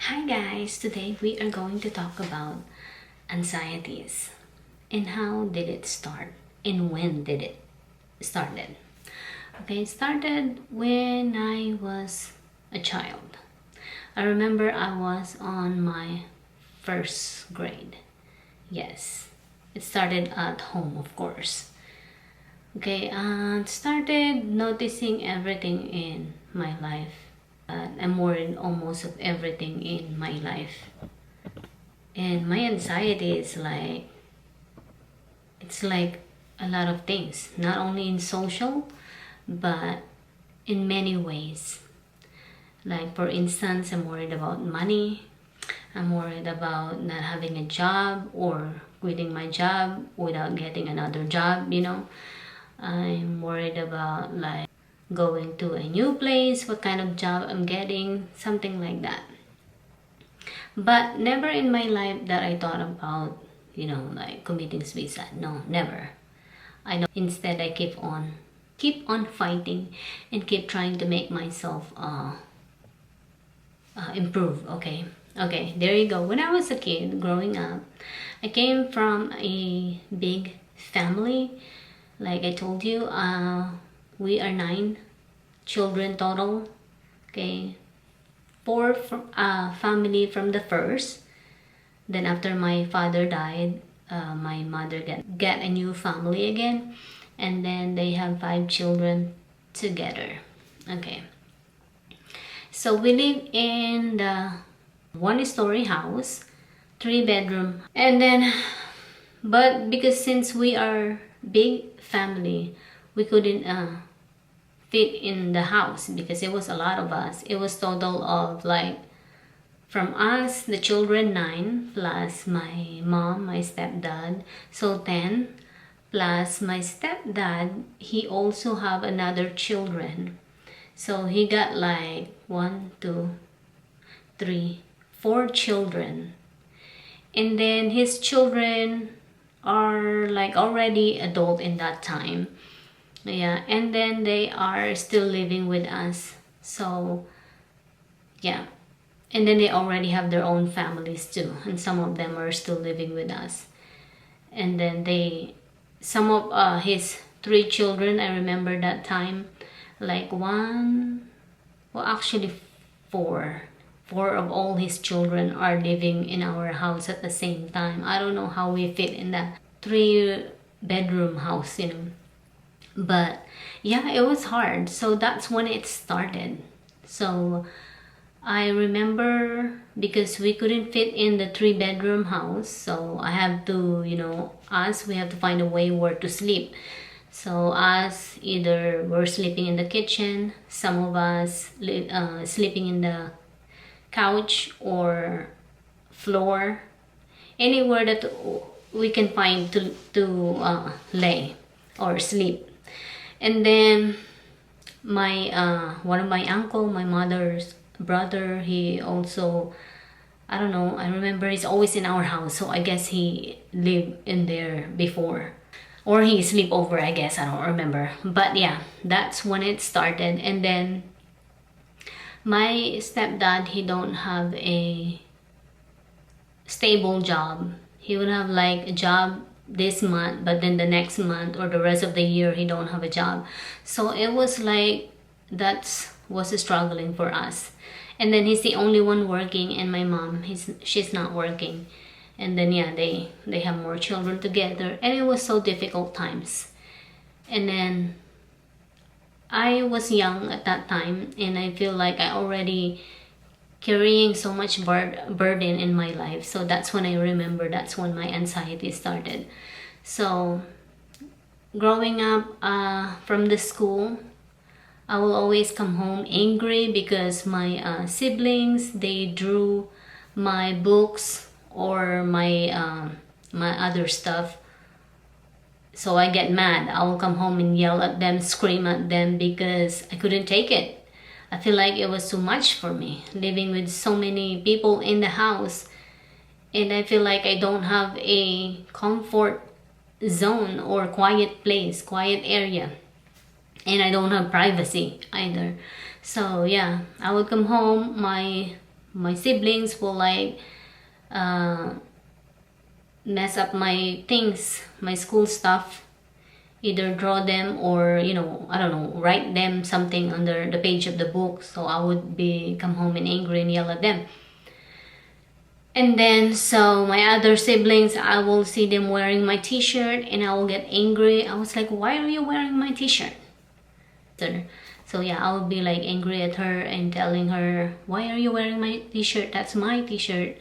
Hi guys, today we are going to talk about anxieties and how did it start and when did it started. Okay, it started when I was a child. I remember I was on my first grade. Yes, it started at home, of course. Okay, and started noticing everything in my life. I'm worried almost of everything in my life. And my anxiety is like, it's like a lot of things, not only in social, but in many ways. Like, for instance, I'm worried about money. I'm worried about not having a job or quitting my job without getting another job. I'm worried about like going to a new place, what kind of job I'm getting, something like that. But never in my life that I thought about, like committing suicide. No, never. I don't. Instead, I keep on fighting and keep trying to make myself improve. Okay, there you go. When I was a kid growing up, I came from a big family. Like I told you, we are 9 children total. Okay, 4 from family from the first. Then after my father died, my mother get a new family again, and then they have 5 children together. Okay, so we live in the 1-story house, 3-bedroom, and then but because since we are big family, we couldn't fit in the house because it was a lot of us. It was total of like, from us, the children 9, plus my mom, my stepdad, so 10, plus my stepdad, he also have another children. So he got like 1, 2, 3, 4 children. And then his children are like already adult in that time. Yeah, and then they are still living with us. So yeah, and then they already have their own families too, and some of them are still living with us. And then some of his 3 children, I remember that time, like actually 4 of all his children are living in our house at the same time. I don't know how we fit in that 3-bedroom house. But yeah, it was hard. So that's when it started. So I remember, because we couldn't fit in the 3-bedroom house, so I have to, we have to find a way where to sleep. So us, either we're sleeping in the kitchen, some of us sleeping in the couch or floor, anywhere that we can find to lay or sleep. And then one of my uncle, my mother's brother, he also, I don't know, I remember he's always in our house, so I guess he lived in there before, or he sleep over, I guess, I don't remember. But yeah, that's when it started. And then my stepdad, he don't have a stable job. He would have like a job this month, but then the next month or the rest of the year he don't have a job. So it was like, that was struggling for us. And then he's the only one working, and my mom, she's not working. And then yeah, they have more children together, and it was so difficult times. And then I was young at that time, and I feel like I already carrying so much burden in my life. So that's when I remember, that's when my anxiety started. So growing up from the school, I will always come home angry because my siblings, they drew my books or my other stuff. So I get mad. I will come home and yell at them, scream at them, because I couldn't take it. I feel like it was too much for me, living with so many people in the house. And I feel like I don't have a comfort zone or quiet place, quiet area. And I don't have privacy either. So yeah, I would come home, my my siblings will like mess up my things, my school stuff, either draw them or, you know, I don't know, write them something under the page of the book. So I would be come home and angry and yell at them. And then so my other siblings, I will see them wearing my t-shirt and I will get angry. I was like, why are you wearing my t-shirt? So yeah, I would be like angry at her and telling her, why are you wearing my t-shirt? That's my t-shirt.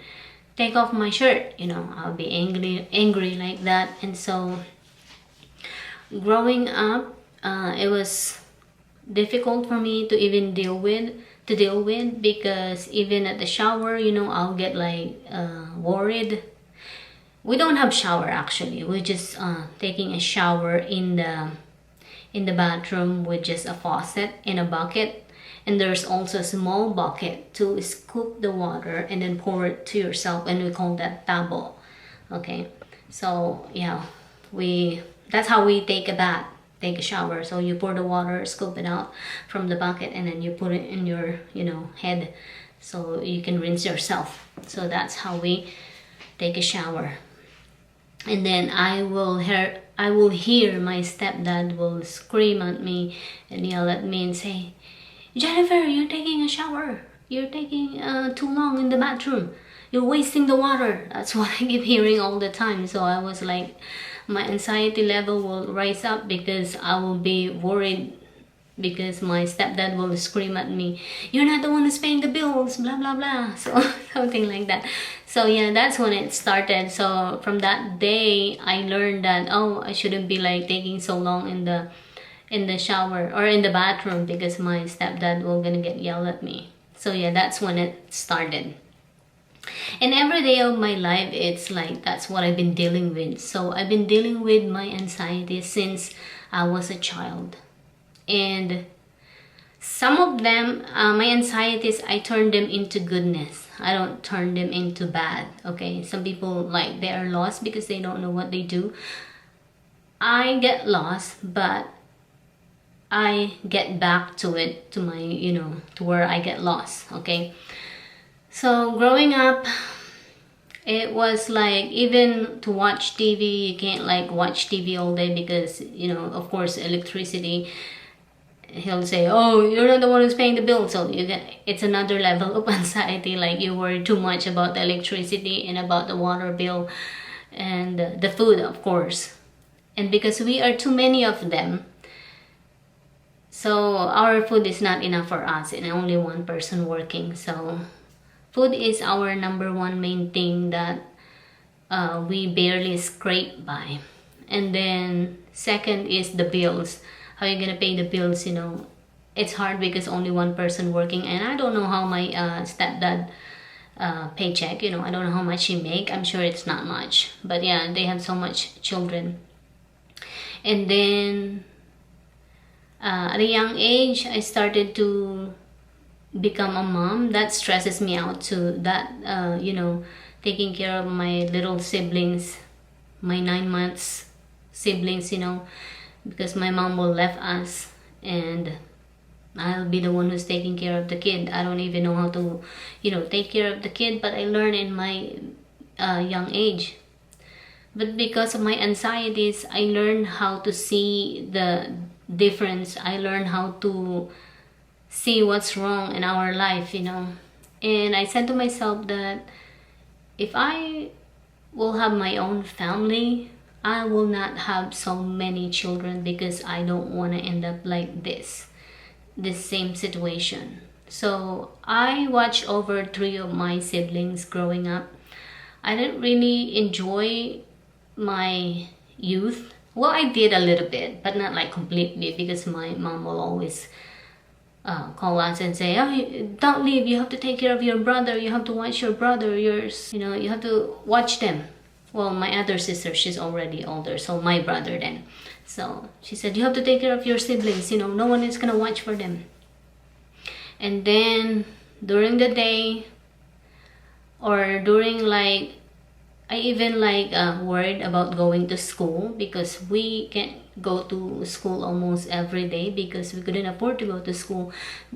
Take off my shirt. You know, I'll be angry like that. And so growing up, it was difficult for me to even deal with because even at the shower, you know, I'll get like worried. We don't have shower actually. We're just taking a shower in the bathroom with just a faucet and a bucket, and there's also a small bucket to scoop the water and then pour it to yourself, and we call that tabo. Okay, so yeah, that's how we take a shower. So you pour the water, scoop it out from the bucket, and then you put it in your, you know, head so you can rinse yourself. So that's how we take a shower. And then I will hear my stepdad will scream at me and yell at me and say, Jennifer, you're taking a shower. You're taking too long in the bathroom. You're wasting the water. That's what I keep hearing all the time. So I was like, my anxiety level will rise up because I will be worried because my stepdad will scream at me, you're not the one who's paying the bills, blah blah blah. So something like that. So yeah, that's when it started. So from that day I learned that, oh, I shouldn't be like taking so long in the shower or in the bathroom because my stepdad will gonna get yelled at me. So yeah, that's when it started. And every day of my life, it's like that's what I've been dealing with. So I've been dealing with my anxiety since I was a child. And some of them, my anxieties, I turn them into goodness. I don't turn them into bad. Okay, some people like they are lost because they don't know what they do. I get lost, but I get back to it, to my, you know, to where I get lost. Okay, so growing up, it was like, even to watch TV, you can't like watch TV all day because, you know, of course, electricity. He'll say, oh, you're not the one who's paying the bill. So you get, it's another level of anxiety. Like you worry too much about the electricity and about the water bill and the food, of course. And because we are too many of them, so our food is not enough for us and only one person working. So food is our number one main thing that we barely scrape by. And then second is the bills. How are you gonna pay the bills? You know, it's hard because only one person working, and I don't know how my stepdad paycheck, you know, I don't know how much he make. I'm sure it's not much, but yeah, they have so much children. And then at a young age, I started to become a mom. That stresses me out too. That you know, taking care of my little siblings, my 9 months siblings, you know, because my mom will left us and I'll be the one who's taking care of the kid. I don't even know how to, you know, take care of the kid, but I learned in my young age. But because of my anxieties, I learned how to see the difference. I learned how to see what's wrong in our life, you know. And I said to myself that if I will have my own family, I will not have so many children because I don't want to end up like this same situation. So I watched over 3 of my siblings growing up. I didn't really enjoy my youth. Well, I did a little bit, but not like completely, because my mom will always call us and say, oh, don't leave, you have to take care of your brother, you have to watch your brother, yours, you know, you have to watch them. Well, my other sister, she's already older, so my brother then. So she said, you have to take care of your siblings, you know, no one is gonna watch for them. And then during the day, or during like I even like worried about going to school, because we can't go to school almost every day because we couldn't afford to go to school.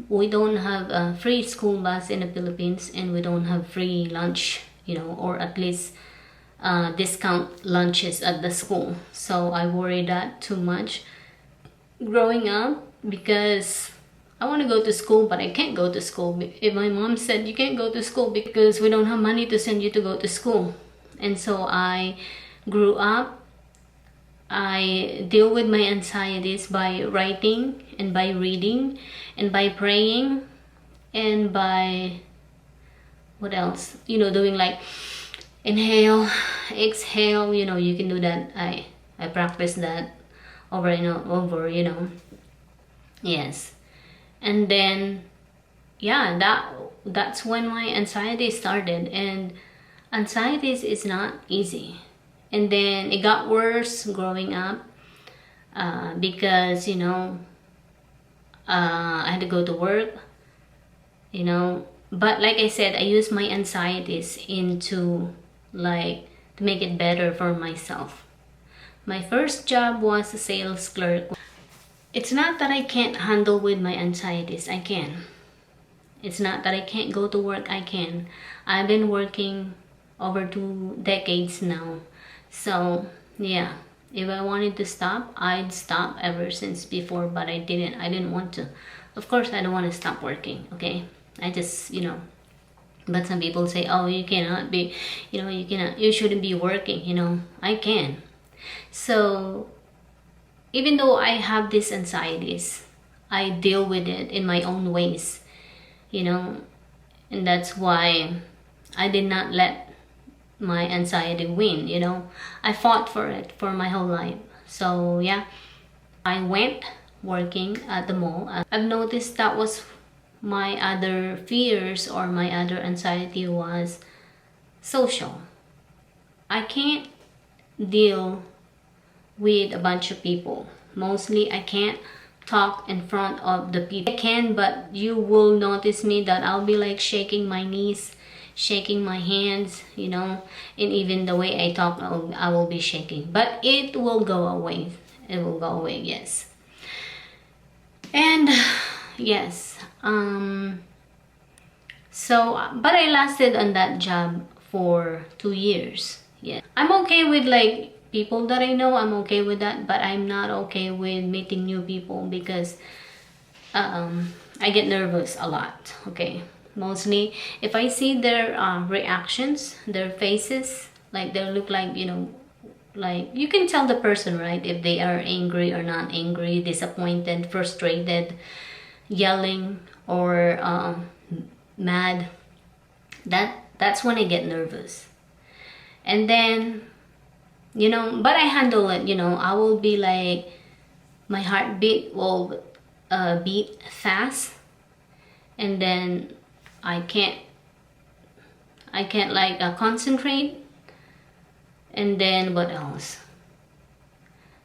We don't have a free school bus in the Philippines, and we don't have free lunch, or at least discount lunches at the school. So I worry that too much growing up, because I want to go to school, but I can't go to school. If my mom said you can't go to school because we don't have money to send you to go to school. And so I grew up, I deal with my anxieties by writing and by reading and by praying and by, what else, doing like inhale, exhale, you can do that. I practice that over and over, yes. And then, yeah, that's when my anxiety started. And anxieties is not easy. And then it got worse growing up, because I had to go to work, but like I said, I use my anxieties into, like, to make it better for myself. My first job was a sales clerk. It's not that I can't handle with my anxieties. I can. It's not that I can't go to work. I can. I've been working over 2 decades now. So, yeah. If I wanted to stop, I'd stop ever since before, but I didn't. I didn't want to. Of course, I don't want to stop working, okay? I just, but some people say, oh, you cannot be, you shouldn't be working, I can. So, even though I have these anxieties, I deal with it in my own ways, and that's why I did not let my anxiety win, I fought for it for my whole life. So yeah, I went working at the mall. I've noticed that was my other fears, or my other anxiety was social. I can't deal with a bunch of people. Mostly I can't talk in front of the people. I can, but you will notice me that I'll be like shaking my knees, shaking my hands, and even the way I talk, I will be shaking. But it will go away. It will go away, yes. And yes, but I lasted on that job for 2 years. Yeah, I'm okay with like people that I know. I'm okay with that, but I'm not okay with meeting new people, because I get nervous a lot. Okay, mostly if I see their reactions, their faces, like they look like, like you can tell the person, right, if they are angry or not angry, disappointed, frustrated, yelling, or mad. That's when I get nervous. And then, but I handle it. I will be like, my heartbeat will beat fast, and then I can't like concentrate. And then what else?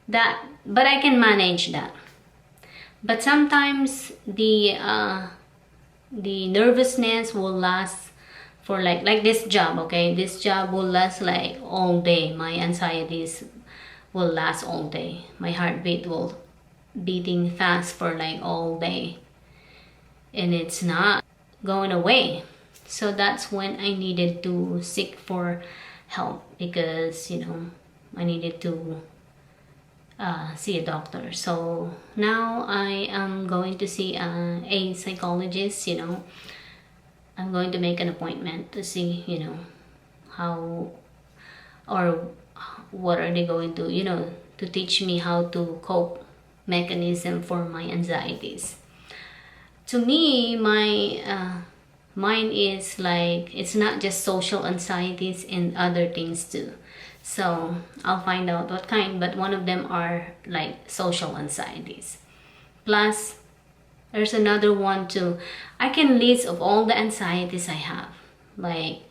But I can manage that. But sometimes the nervousness will last for like this job, okay? This job will last like all day. My anxieties will last all day. My heartbeat will beating fast for like all day. And it's not going away. So that's when I needed to seek for help, because, I needed to see a doctor. So now I am going to see a psychologist. I'm going to make an appointment to see, how, or what are they going to, to teach me how to cope mechanism for my anxieties. To me, my mine is like, it's not just social anxieties and other things too. So I'll find out what kind, but one of them are like social anxieties. Plus, there's another one too. I can list of all the anxieties I have, like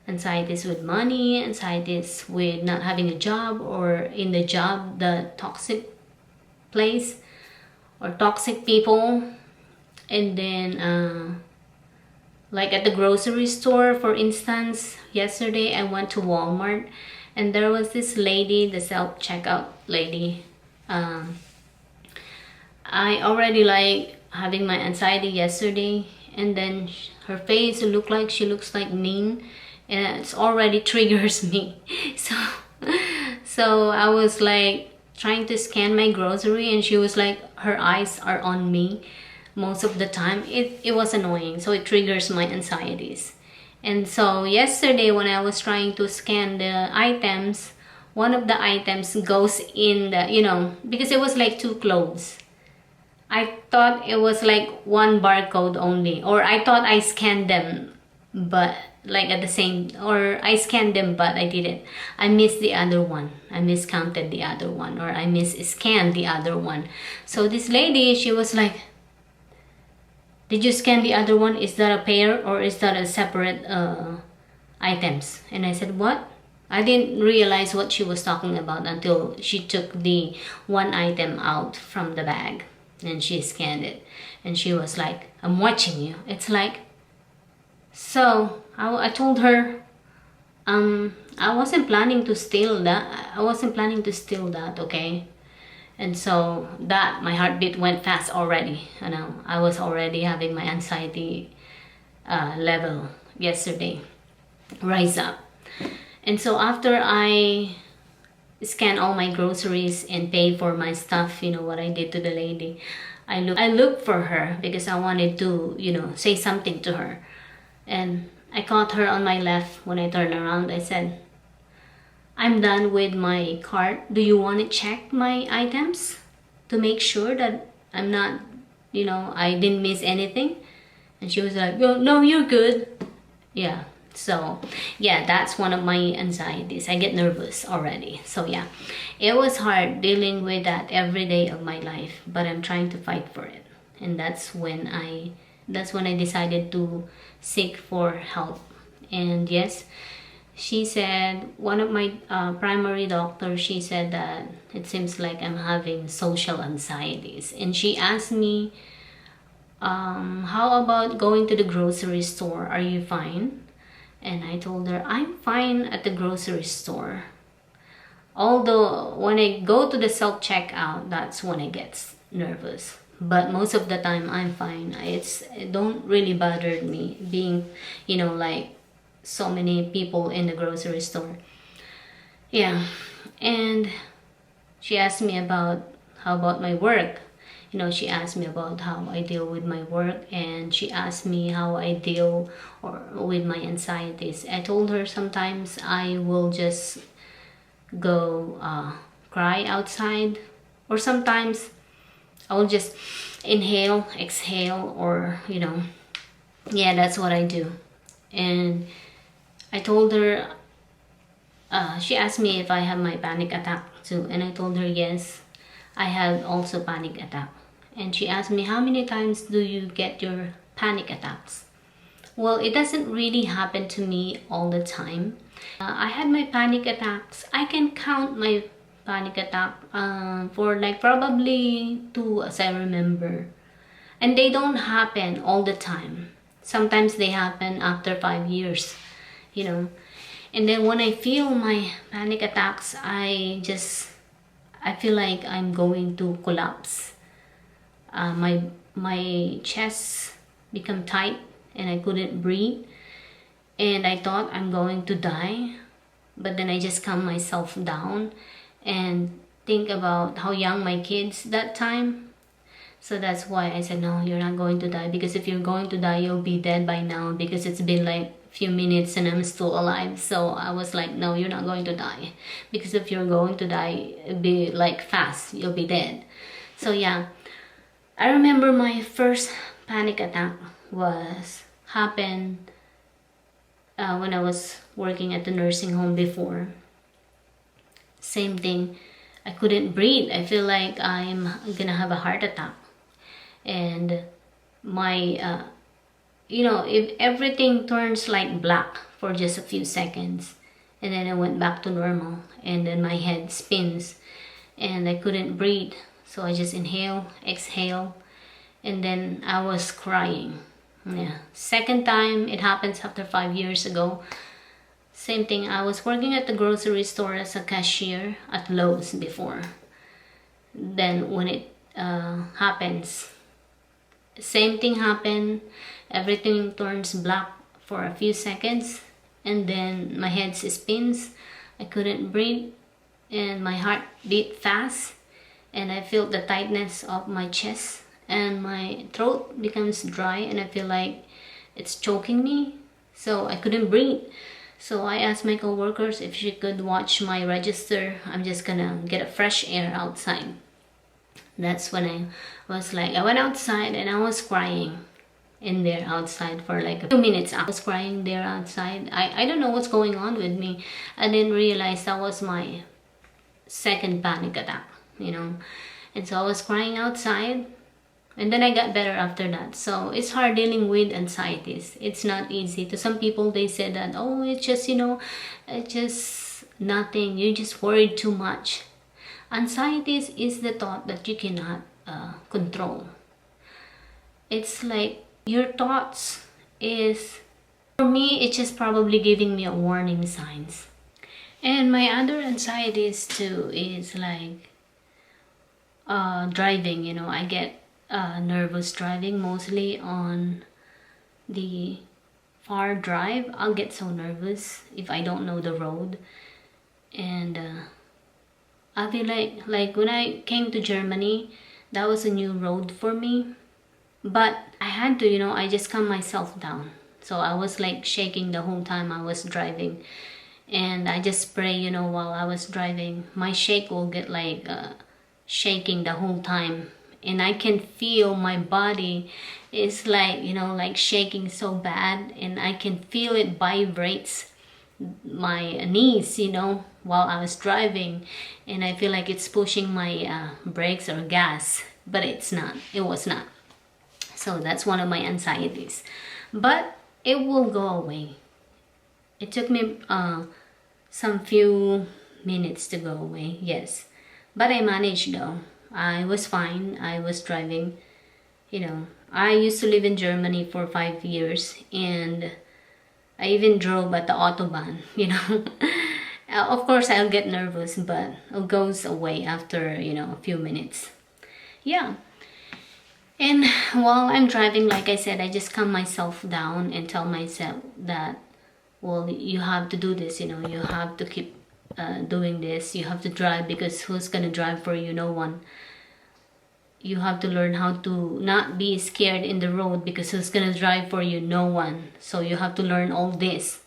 anxieties with money, anxieties with not having a job, or in the job, the toxic place or toxic people, and then Like at the grocery store, for instance, yesterday I went to Walmart and there was this lady, the self-checkout lady. Um, I already like having my anxiety yesterday, and then her face she looks like mean, and it's already triggers me. So, so I was like trying to scan my grocery, and she was like, her eyes are on me most of the time. It was annoying, so it triggers my anxieties. And so yesterday when I was trying to scan the items, one of the items goes in the, because it was like two clothes. I thought it was like one barcode only, or I thought I scanned them, but like at the same, or I scanned them, but I didn't. I missed the other one. I miscounted the other one, or I scanned the other one. So this lady, she was like, did you scan the other one? Is that a pair or is that a separate items? And I said, what? I didn't realize what she was talking about until she took the one item out from the bag and she scanned it. And she was like, I'm watching you. It's like, so I told her, I wasn't planning to steal that. Okay? And so that, my heartbeat went fast already. I was already having my anxiety level yesterday rise up. And so after I scan all my groceries and pay for my stuff, what I did to the lady, I looked for her because I wanted to, say something to her. And I caught her on my left. When I turned around, I said, I'm done with my cart. Do you want to check my items to make sure that I'm not, I didn't miss anything? And she was like, no, you're good. Yeah. So yeah, that's one of my anxieties. I get nervous already. So yeah, it was hard dealing with that every day of my life, but I'm trying to fight for it. And that's when I decided to seek for help. And yes, she said, one of my primary doctors, she said that it seems like I'm having social anxieties. And she asked me, how about going to the grocery store? Are you fine? And I told her, I'm fine at the grocery store. Although when I go to the self-checkout, that's when I get nervous. But most of the time, I'm fine. It don't really bother me being, like so many people in the grocery store. Yeah. And she asked me about, how about my work? She asked me about how I deal with my work, and she asked me how I deal with my anxieties. I told her sometimes I will just go cry outside, or sometimes I will just inhale, exhale, or yeah, that's what I do. And I told her, she asked me if I have my panic attack too, and I told her yes, I have also panic attack. And she asked me, how many times do you get your panic attacks? Well, it doesn't really happen to me all the time. I had my panic attacks. I can count my panic attack for like probably 2 as I remember. And they don't happen all the time. Sometimes they happen after 5 years, And then when I feel my panic attacks, I feel like I'm going to collapse. My chest become tight and I couldn't breathe, and I thought I'm going to die. But then I just calm myself down and think about how young my kids that time. So that's why I said, no, you're not going to die, because if you're going to die, you'll be dead by now, because it's been like a few minutes and I'm still alive. So I was like, no, you're not going to die, because if you're going to die, it'll be like fast, you'll be dead. So yeah, I remember my first panic attack happened when I was working at the nursing home before. Same thing, I couldn't breathe. I feel like I'm gonna have a heart attack. And my, if everything turns like black for just a few seconds, and then I went back to normal, and then my head spins and I couldn't breathe. So I just inhale, exhale, and then I was crying. Yeah. Second time, it happens after 5 years ago. Same thing. I was working at the grocery store as a cashier at Lowe's before. Then when it happens, same thing happened. Everything turns black for a few seconds, and then my head spins. I couldn't breathe, and my heart beat fast, and I feel the tightness of my chest, and my throat becomes dry, and I feel like it's choking me. So I couldn't breathe. So I asked my coworkers if she could watch my register. I'm just gonna get a fresh air outside. That's when I went outside and I was crying in there outside for like a few minutes. I was crying there outside. I don't know what's going on with me. I didn't realize that was my second panic attack, you know. And so I was crying outside, and then I got better after that. So it's hard dealing with anxieties. It's not easy. To some people, they said that, oh, it's just, it's just nothing. You just worried too much. Anxieties is the thought that you cannot control. It's like your thoughts is, for me, it's just probably giving me a warning signs. And my other anxieties too is like driving. I get nervous driving, mostly on the far drive. I'll get so nervous if I don't know the road. And I feel like when I came to Germany, that was a new road for me. But I had to, I just calm myself down. So I was like shaking the whole time I was driving. And I just pray, while I was driving. My shake will get like shaking the whole time. And I can feel my body is like, like shaking so bad. And I can feel it vibrates my knees, while I was driving. And I feel like it's pushing my brakes or gas. But it's not. It was not. So that's one of my anxieties. But it will go away. It took me some few minutes to go away, yes. But I managed though. I was fine. I was driving. I used to live in Germany for 5 years, and I even drove at the Autobahn, Of course, I'll get nervous, but it goes away after, a few minutes. Yeah. And while I'm driving, like I said, I just calm myself down and tell myself that, well, you have to do this, you have to keep doing this. You have to drive, because who's going to drive for you? No one. You have to learn how to not be scared in the road, because who's going to drive for you? No one. So you have to learn all this,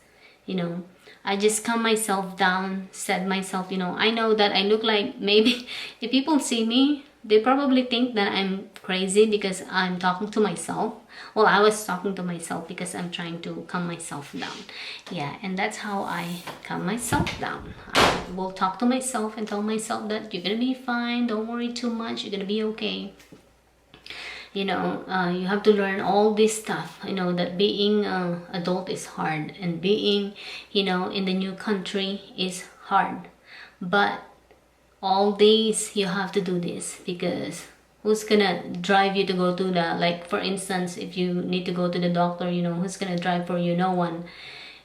I just calm myself down, said myself, I know that I look like, maybe if people see me, they probably think that I'm crazy because I'm talking to myself. Well, I was talking to myself because I'm trying to calm myself down. Yeah, and that's how I calm myself down. I will talk to myself and tell myself that you're gonna be fine, don't worry too much, you're gonna be okay. You have to learn all this stuff, that being adult is hard, and being, in the new country is hard. But all days you have to do this, because who's gonna drive you to go to the, like, for instance, if you need to go to the doctor, who's gonna drive for you? No one.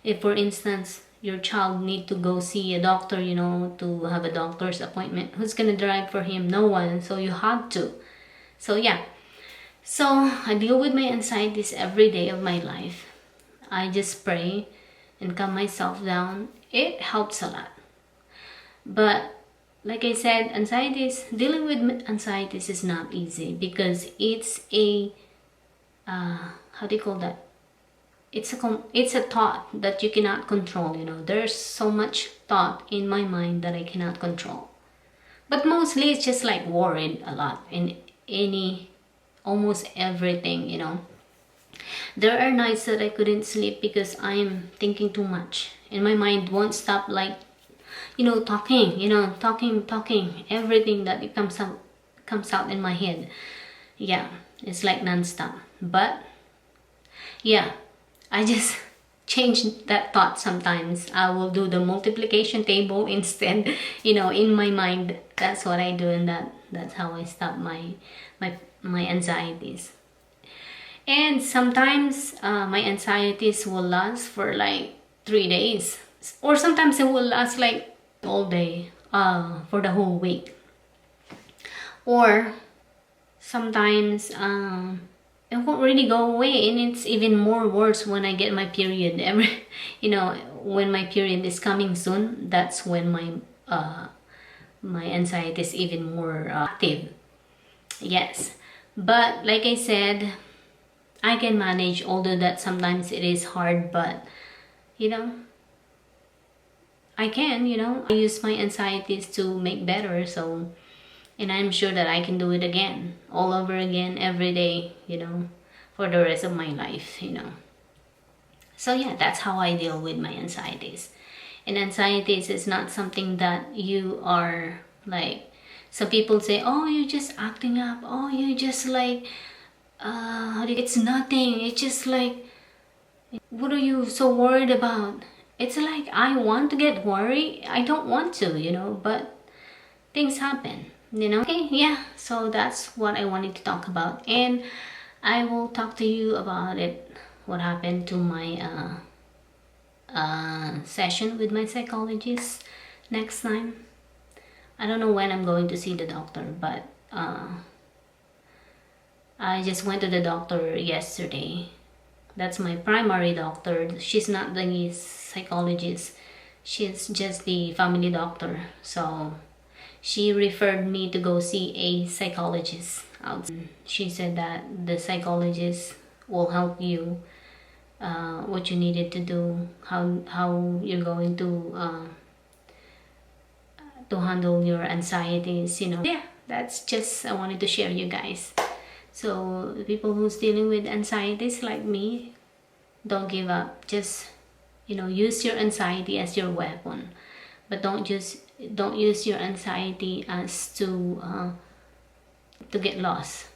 If, for instance, your child need to go see a doctor, to have a doctor's appointment, who's gonna drive for him? No one. So you have to. So yeah. So I deal with my anxieties every day of my life. I just pray and calm myself down. It helps a lot. But like I said, dealing with anxieties is not easy, because it's a, how do you call that? It's a thought that you cannot control, There's so much thought in my mind that I cannot control. But mostly it's just like worried a lot in almost everything, There are nights that I couldn't sleep because I'm thinking too much. And my mind won't stop, like, talking, everything that it comes out in my head. Yeah, it's like non-stop. But yeah, I just change that thought sometimes. I will do the multiplication table instead, in my mind. That's what I do, and that's how I stop my anxieties. And sometimes my anxieties will last for like 3 days, or sometimes it will last like all day, for the whole week. Or sometimes it won't really go away, and it's even more worse when I get my period. Every, when my period is coming soon, that's when my anxiety is even more active. Yes, but like I said, I can manage, although that sometimes it is hard, but you know, I can, I use my anxieties to make better. So, and I'm sure that I can do it again, all over again, every day, for the rest of my life. So yeah, that's how I deal with my anxieties. And anxieties is not something that you are like, some people say, oh, you're just acting up, oh, you just like, it's nothing, it's just like, what are you so worried about? It's like, I want to get worried, I don't want to, but things happen. Okay, yeah, so that's what I wanted to talk about, and I will talk to you about it, what happened to my session with my psychologist next time. I don't know when I'm going to see the doctor, but I just went to the doctor yesterday. That's my primary doctor. She's not the psychologist. She's just the family doctor. So she referred me to go see a psychologist out. She said that the psychologist will help you what you needed to do, how you're going to handle your anxieties. Yeah, that's just I wanted to share you guys. So the people who's dealing with anxieties like me, don't give up. Just use your anxiety as your weapon, but don't use your anxiety as to get lost.